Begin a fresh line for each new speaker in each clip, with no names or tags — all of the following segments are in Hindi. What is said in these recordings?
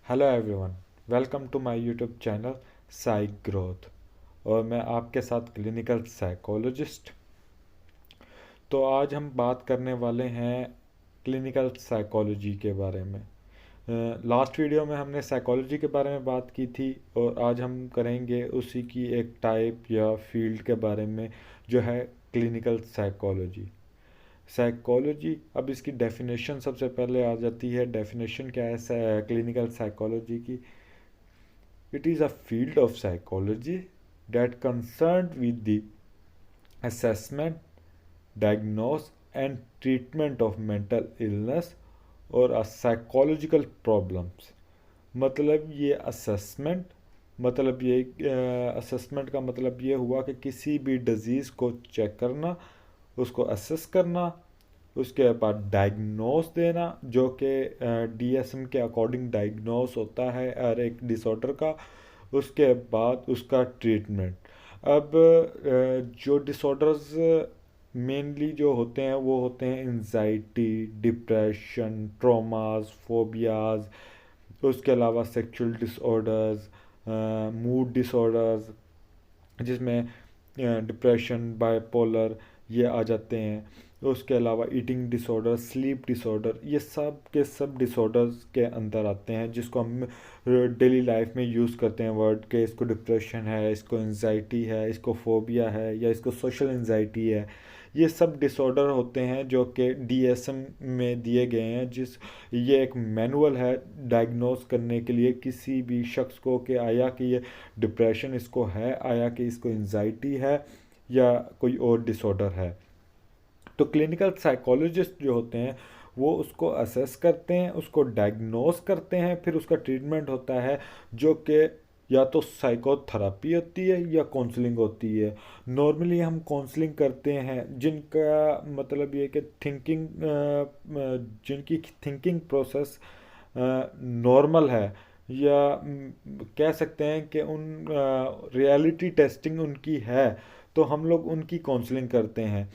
Hello everyone, welcome to my YouTube channel Psych Growth. और मैं आपके साथ क्लिनिकल साइकोलॉजिस्ट। तो आज हम बात करने वाले हैं क्लिनिकल साइकोलॉजी के बारे में। लास्ट वीडियो में हमने साइकोलॉजी के बारे में बात की थी और आज हम करेंगे उसी की एक टाइप या फील्ड के बारे में जो है क्लिनिकल साइकोलॉजी। साइकोलॉजी, अब इसकी डेफिनेशन सबसे पहले आ जाती है। डेफिनेशन क्या है क्लिनिकल साइकोलॉजी की? It is a field of psychology that concerned with the assessment, diagnosis and treatment of mental illness और psychological problems। मतलब ये असेसमेंट, मतलब ये असेसमेंट का मतलब ये हुआ कि किसी भी डिजीज़ को चेक करना, उसको असेस करना, उसके बाद डायग्नोस देना जो कि डीएसएम के अकॉर्डिंग डायग्नोस होता है हर एक डिसऑर्डर का। उसके बाद उसका ट्रीटमेंट। अब जो डिसऑर्डर्स मेनली जो होते हैं वो होते हैं एंजाइटी, डिप्रेशन, ट्रॉमास, फोबियाज। उसके अलावा सेक्सुअल डिसऑर्डर्स, मूड डिसऑर्डर्स जिसमें डिप्रेशन, बाइपोलर ये आ जाते हैं। उसके अलावा ईटिंग डिसऑर्डर, स्लीप डिसऑर्डर, ये सब के सब डिसऑर्डर्स के अंदर आते हैं जिसको हम डेली लाइफ में यूज़ करते हैं वर्ड के। इसको डिप्रेशन है, इसको एंजाइटी है, इसको फोबिया है या इसको सोशल एंजाइटी है। ये सब डिसऑर्डर होते हैं जो कि डीएसएम में दिए गए हैं। ये एक मैनुअल है डायग्नोस करने के लिए किसी भी शख्स को कि आया कि ये डिप्रेशन इसको है, आया कि इसको एंजाइटी है या कोई और डिसऑर्डर है। तो क्लिनिकल साइकोलॉजिस्ट जो होते हैं वो उसको असेस करते हैं, उसको डायग्नोस करते हैं, फिर उसका ट्रीटमेंट होता है जो कि या तो साइकोथेरेपी होती है या काउंसलिंग होती है। नॉर्मली हम काउंसलिंग करते हैं जिनका मतलब ये कि जिनकी थिंकिंग प्रोसेस नॉर्मल है या कह सकते हैं कि उन रियलिटी टेस्टिंग उनकी है, तो हम लोग उनकी काउंसलिंग करते हैं।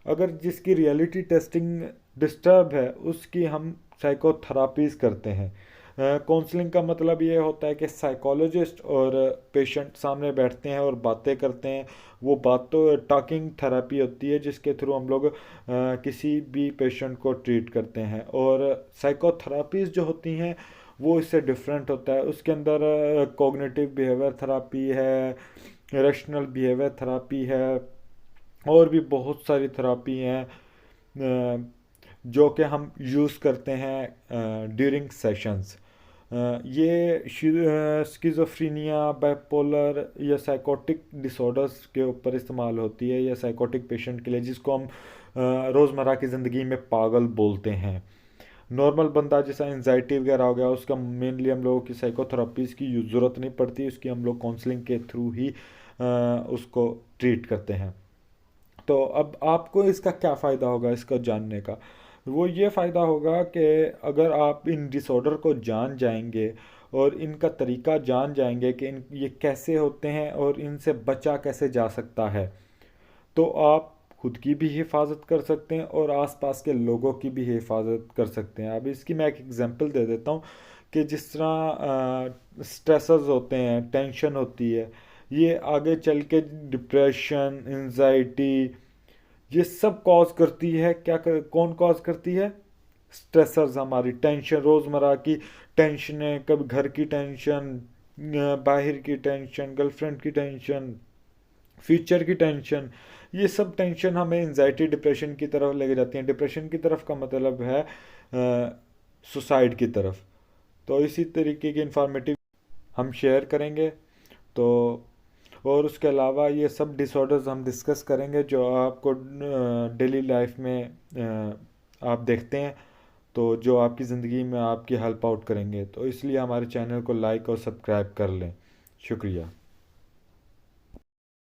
अगर जिसकी रियलिटी टेस्टिंग डिस्टर्ब है उसकी हम साइकोथेरापीज करते हैं। काउंसलिंग का मतलब ये होता है कि साइकोलॉजिस्ट और पेशेंट सामने बैठते हैं और बातें करते हैं। वो बात तो टॉकिंग थेरेपी होती है जिसके थ्रू हम लोग किसी भी पेशेंट को ट्रीट करते हैं। और साइकोथेरापीज जो होती हैं वो इससे डिफरेंट होता है। उसके अंदर कॉग्निटिव बिहेवियर थेरापी है, रेशनल बिहेवियर थेरापी है और भी बहुत सारी थेरापी हैं जो कि हम यूज़ करते हैं ड्यूरिंग सेशंस। ये स्किज़ोफ्रीनिया, बाइपोलर या साइकोटिक डिसऑर्डर्स के ऊपर इस्तेमाल होती है या साइकोटिक पेशेंट के लिए जिसको हम रोज़मर्रा की ज़िंदगी में पागल बोलते हैं। नॉर्मल बंदा जैसा एंजाइटी वगैरह हो गया उसका मेनली हम लोगों की साइकोथेरापीज़ की ज़रूरत नहीं पड़ती, उसकी हम लोग काउंसलिंग के थ्रू ही उसको ट्रीट करते हैं। तो अब आपको इसका क्या फ़ायदा होगा इसका जानने का? वो ये फ़ायदा होगा कि अगर आप इन डिसऑर्डर को जान जाएंगे और इनका तरीका जान जाएंगे कि ये कैसे होते हैं और इनसे बचा कैसे जा सकता है, तो आप खुद की भी हिफाजत कर सकते हैं और आसपास के लोगों की भी हिफाजत कर सकते हैं। अब इसकी मैं एक एग्जांपल दे देता हूँ कि जिस तरह स्ट्रेसर्स होते हैं, टेंशन होती है, ये आगे चल के डिप्रेशन, एंजाइटी ये सब कॉज करती है। कौन कॉज करती है? स्ट्रेसर्स, हमारी टेंशन, रोज़मर्रा की टेंशनें, कभी घर की टेंशन, बाहर की टेंशन, गर्लफ्रेंड की टेंशन, फ्यूचर की टेंशन। ये सब टेंशन हमें एंजाइटी, डिप्रेशन की तरफ लेके जाती हैं। डिप्रेशन की तरफ का मतलब है सुसाइड की तरफ। तो इसी तरीके की इंफॉर्मेटिव हम शेयर करेंगे। तो और उसके अलावा ये सब डिसऑर्डर्स हम डिस्कस करेंगे जो आपको डेली लाइफ में आप देखते हैं, तो जो आपकी ज़िंदगी में आपकी हेल्प आउट करेंगे। तो इसलिए हमारे चैनल को लाइक और सब्सक्राइब कर लें। शुक्रिया।